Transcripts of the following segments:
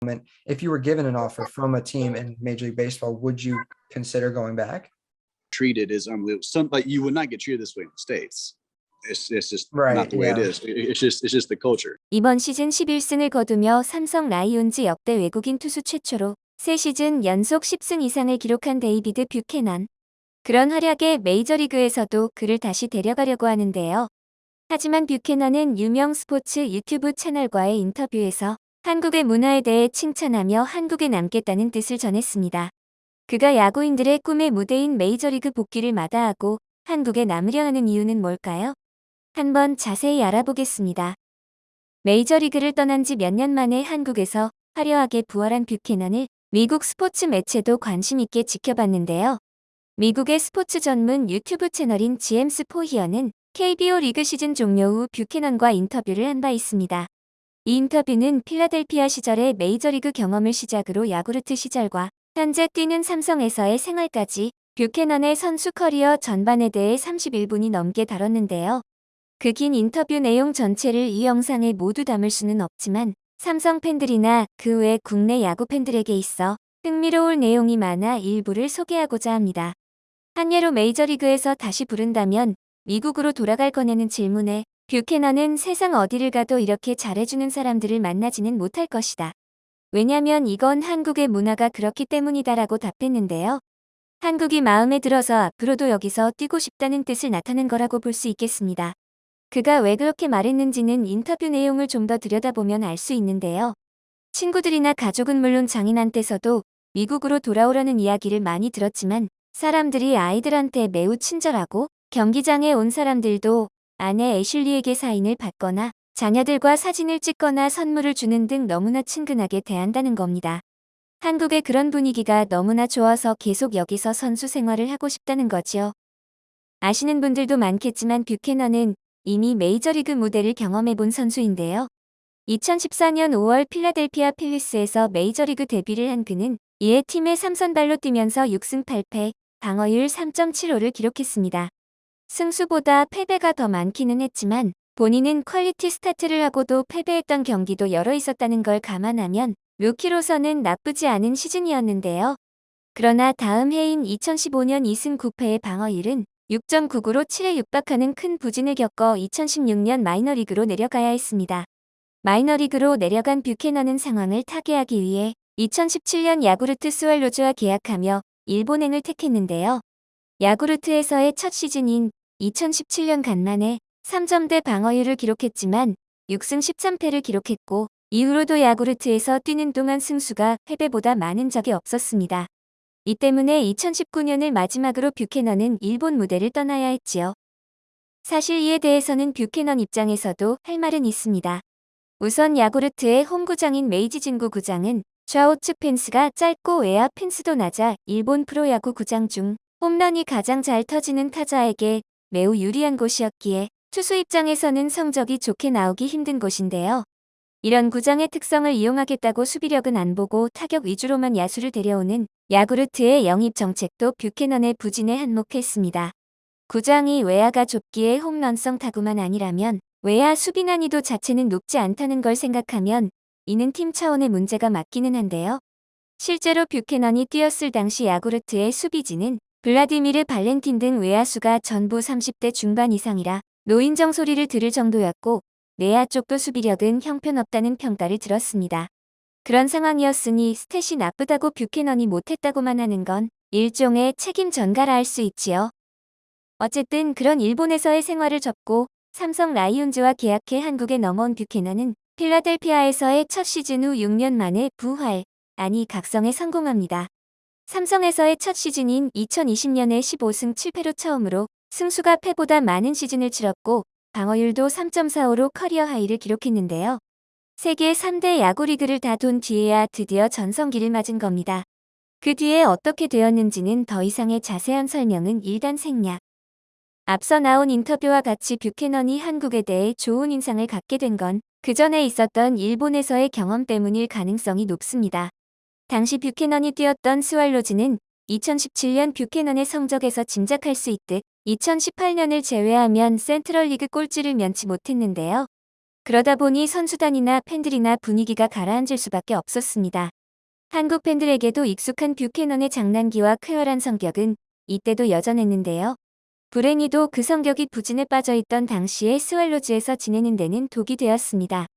moment, if you were given an offer from a team in Major League Baseball, would you consider going back? Treated is unbelievable. Some like you would not get treated this way in the States. It's just not Right, the way it yeah. is. It's just the culture. 이번 시즌 11승을 거두며 삼성 라이온즈 역대 외국인 투수 최초로 3시즌 연속 10승 이상을 기록한 데이비드 뷰캐넌. 그런 활약에 메이저리그에서도 그를 다시 데려가려고 하는데요. 하지만 뷰캐넌은 유명 스포츠 유튜브 채널과의 인터뷰에서 한국의 문화에 대해 칭찬하며 한국에 남겠다는 뜻을 전했습니다. 그가 야구인들의 꿈의 무대인 메이저리그 복귀를 마다하고 한국에 남으려 하는 이유는 뭘까요? 한번 자세히 알아보겠습니다. 메이저리그를 떠난 지 몇 년 만에 한국에서 화려하게 부활한 뷰캐넌을 미국 스포츠 매체도 관심 있게 지켜봤는데요. 미국의 스포츠 전문 유튜브 채널인 GM's for Here는 KBO 리그 시즌 종료 후 뷰캐넌과 인터뷰를 한 바 있습니다. 이 인터뷰는 필라델피아 시절의 메이저리그 경험을 시작으로 야구르트 시절과 현재 뛰는 삼성에서의 생활까지 뷰캐넌의 선수 커리어 전반에 대해 31분이 넘게 다뤘는데요. 그 긴 인터뷰 내용 전체를 이 영상에 모두 담을 수는 없지만 삼성 팬들이나 그 외 국내 야구 팬들에게 있어 흥미로울 내용이 많아 일부를 소개하고자 합니다. 한 예로 메이저리그에서 다시 부른다면 미국으로 돌아갈 거냐는 질문에 뷰캐넌은 세상 어디를 가도 이렇게 잘해주는 사람들을 만나지는 못할 것이다. 왜냐면 이건 한국의 문화가 그렇기 때문이다라고 답했는데요. 한국이 마음에 들어서 앞으로도 여기서 뛰고 싶다는 뜻을 나타낸 거라고 볼 수 있겠습니다. 그가 왜 그렇게 말했는지는 인터뷰 내용을 좀 더 들여다보면 알 수 있는데요. 친구들이나 가족은 물론 장인한테서도 미국으로 돌아오려는 이야기를 많이 들었지만 사람들이 아이들한테 매우 친절하고 경기장에 온 사람들도 아내 애슐리에게 사인을 받거나 자녀들과 사진을 찍거나 선물을 주는 등 너무나 친근하게 대한다는 겁니다. 한국의 그런 분위기가 너무나 좋아서 계속 여기서 선수 생활을 하고 싶다는 거지요. 아시는 분들도 많겠지만 뷰캐넌은 이미 메이저리그 무대를 경험해본 선수인데요. 2014년 5월 필라델피아 필리스에서 메이저리그 데뷔를 한 그는 이에 팀의 3선발로 뛰면서 6승 8패, 방어율 3.75를 기록했습니다. 승수보다 패배가 더 많기는 했지만 본인은 퀄리티 스타트를 하고도 패배했던 경기도 여러 있었다는 걸 감안하면 루키로서는 나쁘지 않은 시즌이었는데요. 그러나 다음 해인 2015년 2승 9패의 방어율은 6.99로 7에 육박하는 큰 부진을 겪어 2016년 마이너리그로 내려가야 했습니다. 마이너리그로 내려간 뷰캐넌은 상황을 타개하기 위해 2017년 야구르트 스왈로즈와 계약하며 일본행을 택했는데요. 야구르트에서의 첫 시즌인 2017년 간만에 3점대 방어율을 기록했지만 6승 13패를 기록했고 이후로도 야구르트에서 뛰는 동안 승수가 패배보다 많은 적이 없었습니다. 이 때문에 2019년을 마지막으로 뷰캐넌은 일본 무대를 떠나야 했지요. 사실 이에 대해서는 뷰캐넌 입장에서도 할 말은 있습니다. 우선 야구르트의 홈구장인 메이지 진구 구장은 좌우측 펜스가 짧고 외야 펜스도 낮아 일본 프로야구 구장 중 홈런이 가장 잘 터지는 타자에게 매우 유리한 곳이었기에 투수 입장에서는 성적이 좋게 나오기 힘든 곳인데요. 이런 구장의 특성을 이용하겠다고 수비력은 안 보고 타격 위주로만 야수를 데려오는 야구르트의 영입 정책도 뷰캐넌의 부진에 한몫했습니다. 구장이 외야가 좁기에 홈런성 타구만 아니라면 외야 수비 난이도 자체는 높지 않다는 걸 생각하면 이는 팀 차원의 문제가 맞기는 한데요. 실제로 뷰캐넌이 뛰었을 당시 야구르트의 수비진은 블라디미르 발렌틴 등 외야수가 전부 30대 중반 이상이라 노인정 소리를 들을 정도였고 내야 쪽도 수비력은 형편없다는 평가를 들었습니다. 그런 상황이었으니 스탯이 나쁘다고 뷰캐넌이 못했다고만 하는 건 일종의 책임 전가라 할 수 있지요. 어쨌든 그런 일본에서의 생활을 접고 삼성 라이온즈와 계약해 한국에 넘어온 뷰캐넌은 필라델피아에서의 첫 시즌 후 6년 만에 부활, 아니 각성에 성공합니다. 삼성에서의 첫 시즌인 2020년에 15승 7패로 처음으로 승수가 패보다 많은 시즌을 치렀고 방어율도 3.45로 커리어 하이를 기록했는데요. 세계 3대 야구 리그를 다 돈 뒤에야 드디어 전성기를 맞은 겁니다. 그 뒤에 어떻게 되었는지는 더 이상의 자세한 설명은 일단 생략. 앞서 나온 인터뷰와 같이 뷰캐넌이 한국에 대해 좋은 인상을 갖게 된 건 그 전에 있었던 일본에서의 경험 때문일 가능성이 높습니다. 당시 뷰캐넌이 뛰었던 스왈로즈는 2017년 뷰캐넌의 성적에서 짐작할 수 있듯 2018년을 제외하면 센트럴리그 꼴찌를 면치 못했는데요. 그러다 보니 선수단이나 팬들이나 분위기가 가라앉을 수밖에 없었습니다. 한국 팬들에게도 익숙한 뷰캐넌의 장난기와 쾌활한 성격은 이때도 여전했는데요. 불행히도 그 성격이 부진에 빠져있던 당시에 스왈로즈에서 지내는 데는 독이 되었습니다.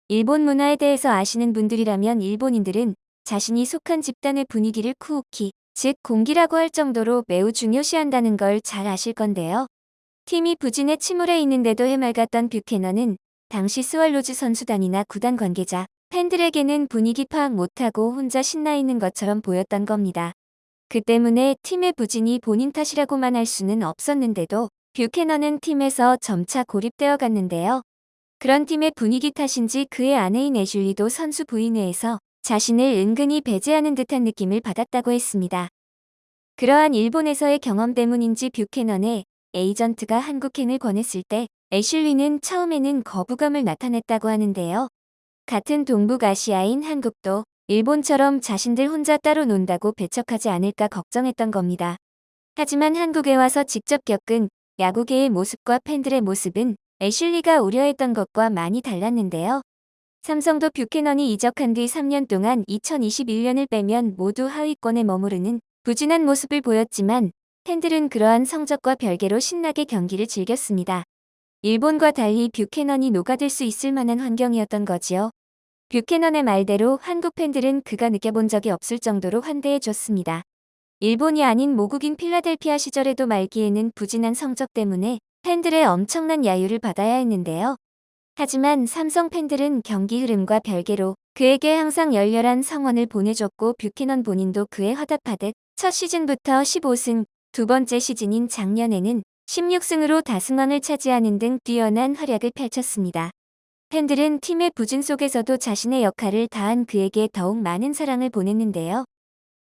일본 문화에 대해서 아시는 분들이라면 일본인들은 자신이 속한 집단의 분위기를 쿠우키, 즉 공기라고 할 정도로 매우 중요시한다는 걸 잘 아실 건데요. 팀이 부진에 침울해 있는데도 해맑았던 뷰캐넌은 당시 스왈로즈 선수단이나 구단 관계자, 팬들에게는 분위기 파악 못하고 혼자 신나 있는 것처럼 보였던 겁니다. 그 때문에 팀의 부진이 본인 탓이라고만 할 수는 없었는데도 뷰캐넌은 팀에서 점차 고립되어 갔는데요. 그런 팀의 분위기 탓인지 그의 아내인 애슐리도 선수 부인회에서 자신을 은근히 배제하는 듯한 느낌을 받았다고 했습니다. 그러한 일본에서의 경험 때문인지 뷰캐넌의 에이전트가 한국행을 권했을 때 애슐리는 처음에는 거부감을 나타냈다고 하는데요. 같은 동북아시아인 한국도 일본처럼 자신들 혼자 따로 논다고 배척하지 않을까 걱정했던 겁니다. 하지만 한국에 와서 직접 겪은 야구계의 모습과 팬들의 모습은 애슐리가 우려했던 것과 많이 달랐는데요. 삼성도 뷰캐넌이 이적한 뒤 3년 동안 2021년을 빼면 모두 하위권에 머무르는 부진한 모습을 보였지만 팬들은 그러한 성적과 별개로 신나게 경기를 즐겼습니다. 일본과 달리 뷰캐넌이 녹아들 수 있을 만한 환경이었던 거지요. 뷰캐넌의 말대로 한국 팬들은 그가 느껴본 적이 없을 정도로 환대해 줬습니다. 일본이 아닌 모국인 필라델피아 시절에도 말기에는 부진한 성적 때문에 팬들의 엄청난 야유를 받아야 했는데요. 하지만 삼성 팬들은 경기 흐름과 별개로 그에게 항상 열렬한 성원을 보내줬고 뷰캐넌 본인도 그에 화답하듯 첫 시즌부터 15승, 두 번째 시즌인 작년에는 16승으로 다승왕을 차지하는 등 뛰어난 활약을 펼쳤습니다. 팬들은 팀의 부진 속에서도 자신의 역할을 다한 그에게 더욱 많은 사랑을 보냈는데요.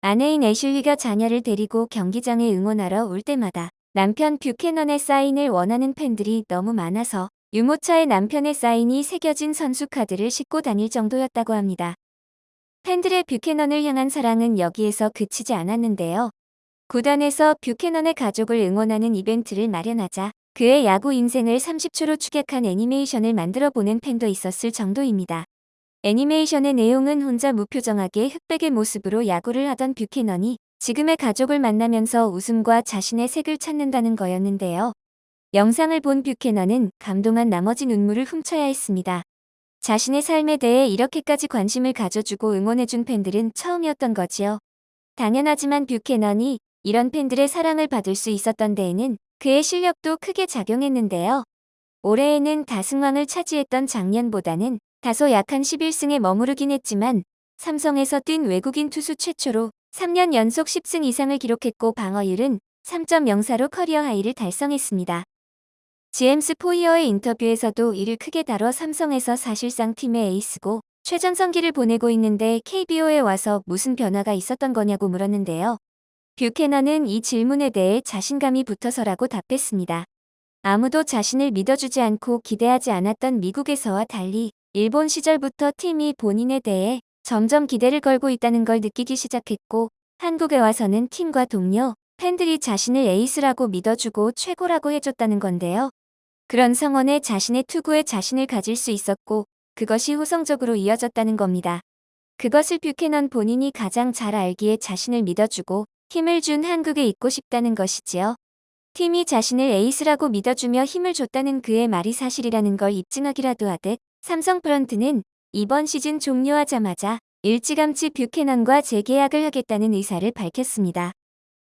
아내인 애슐리가 자녀를 데리고 경기장에 응원하러 올 때마다 남편 뷰캐넌의 사인을 원하는 팬들이 너무 많아서 유모차에 남편의 사인이 새겨진 선수 카드를 싣고 다닐 정도였다고 합니다. 팬들의 뷰캐넌을 향한 사랑은 여기에서 그치지 않았는데요. 구단에서 뷰캐넌의 가족을 응원하는 이벤트를 마련하자 그의 야구 인생을 30초로 축약한 애니메이션을 만들어 보낸 팬도 있었을 정도입니다. 애니메이션의 내용은 혼자 무표정하게 흑백의 모습으로 야구를 하던 뷰캐넌이 지금의 가족을 만나면서 웃음과 자신의 색을 찾는다는 거였는데요. 영상을 본 뷰캐넌은 감동한 나머지 눈물을 훔쳐야 했습니다. 자신의 삶에 대해 이렇게까지 관심을 가져주고 응원해준 팬들은 처음이었던 거지요. 당연하지만 뷰캐넌이 이런 팬들의 사랑을 받을 수 있었던 데에는 그의 실력도 크게 작용했는데요. 올해에는 다승왕을 차지했던 작년보다는 다소 약한 11승에 머무르긴 했지만 삼성에서 뛴 외국인 투수 최초로 3년 연속 10승 이상을 기록했고 방어율은 3.04로 커리어 하이를 달성했습니다. 제임스 포이어의 인터뷰에서도 이를 크게 다뤄 삼성에서 사실상 팀의 에이스고 최전성기를 보내고 있는데 KBO에 와서 무슨 변화가 있었던 거냐고 물었는데요. 뷰캐넌은 이 질문에 대해 자신감이 붙어서라고 답했습니다. 아무도 자신을 믿어주지 않고 기대하지 않았던 미국에서와 달리 일본 시절부터 팀이 본인에 대해 점점 기대를 걸고 있다는 걸 느끼기 시작했고 한국에 와서는 팀과 동료, 팬들이 자신을 에이스라고 믿어주고 최고라고 해줬다는 건데요. 그런 성원에 자신의 투구에 자신을 가질 수 있었고 그것이 후성적으로 이어졌다는 겁니다. 그것을 뷰캐넌 본인이 가장 잘 알기에 자신을 믿어주고 힘을 준 한국에 있고 싶다는 것이지요. 팀이 자신을 에이스라고 믿어주며 힘을 줬다는 그의 말이 사실이라는 걸 입증하기라도 하듯 삼성 프런트는 이번 시즌 종료하자마자 일찌감치 뷰캐넌과 재계약을 하겠다는 의사를 밝혔습니다.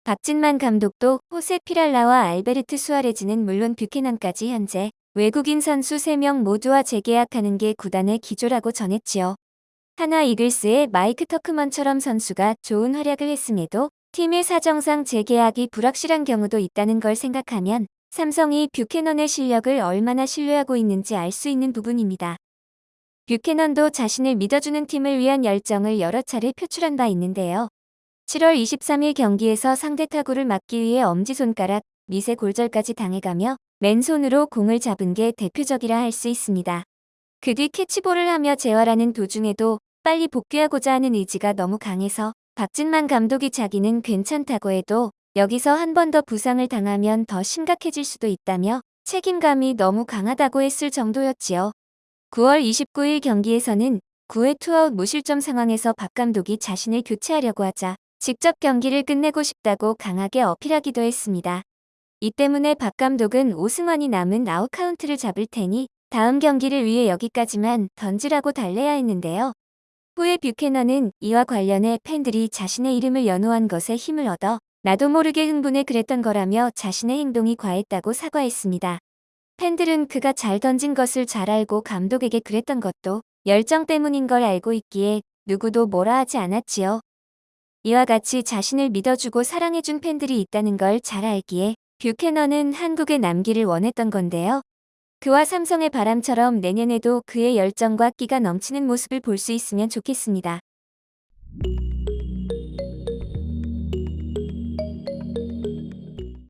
박진만 감독도 호세 피랄라와 알베르트 수아레즈는 물론 뷰캐넌까지 현재 외국인 선수 3명 모두와 재계약하는 게 구단의 기조라고 전했지요. 하나 이글스의 마이크 터크먼처럼 선수가 좋은 활약을 했음에도 팀의 사정상 재계약이 불확실한 경우도 있다는 걸 생각하면 삼성이 뷰캐넌의 실력을 얼마나 신뢰하고 있는지 알 수 있는 부분입니다. 뷰캐넌도 자신을 믿어주는 팀을 위한 열정을 여러 차례 표출한 바 있는데요. 7월 23일 경기에서 상대 타구를 막기 위해 엄지손가락, 미세 골절까지 당해가며 맨손으로 공을 잡은 게 대표적이라 할 수 있습니다. 그 뒤 캐치볼을 하며 재활하는 도중에도 빨리 복귀하고자 하는 의지가 너무 강해서 박진만 감독이 자기는 괜찮다고 해도 여기서 한 번 더 부상을 당하면 더 심각해질 수도 있다며 책임감이 너무 강하다고 했을 정도였지요. 9월 29일 경기에서는 9회 투아웃 무실점 상황에서 박 감독이 자신을 교체하려고 하자 직접 경기를 끝내고 싶다고 강하게 어필하기도 했습니다. 이 때문에 박 감독은 오승환이 남은 아웃 카운트를 잡을 테니 다음 경기를 위해 여기까지만 던지라고 달래야 했는데요. 후에 뷰캐넌은 이와 관련해 팬들이 자신의 이름을 연호한 것에 힘을 얻어 나도 모르게 흥분해 그랬던 거라며 자신의 행동이 과했다고 사과했습니다. 팬들은 그가 잘 던진 것을 잘 알고 감독에게 그랬던 것도 열정 때문인 걸 알고 있기에 누구도 뭐라 하지 않았지요. 이와 같이 자신을 믿어주고 사랑해준 팬들이 있다는 걸 잘 알기에 뷰캐넌은 한국에 남기를 원했던 건데요. 그와 삼성의 바람처럼 내년에도 그의 열정과 끼가 넘치는 모습을 볼 수 있으면 좋겠습니다.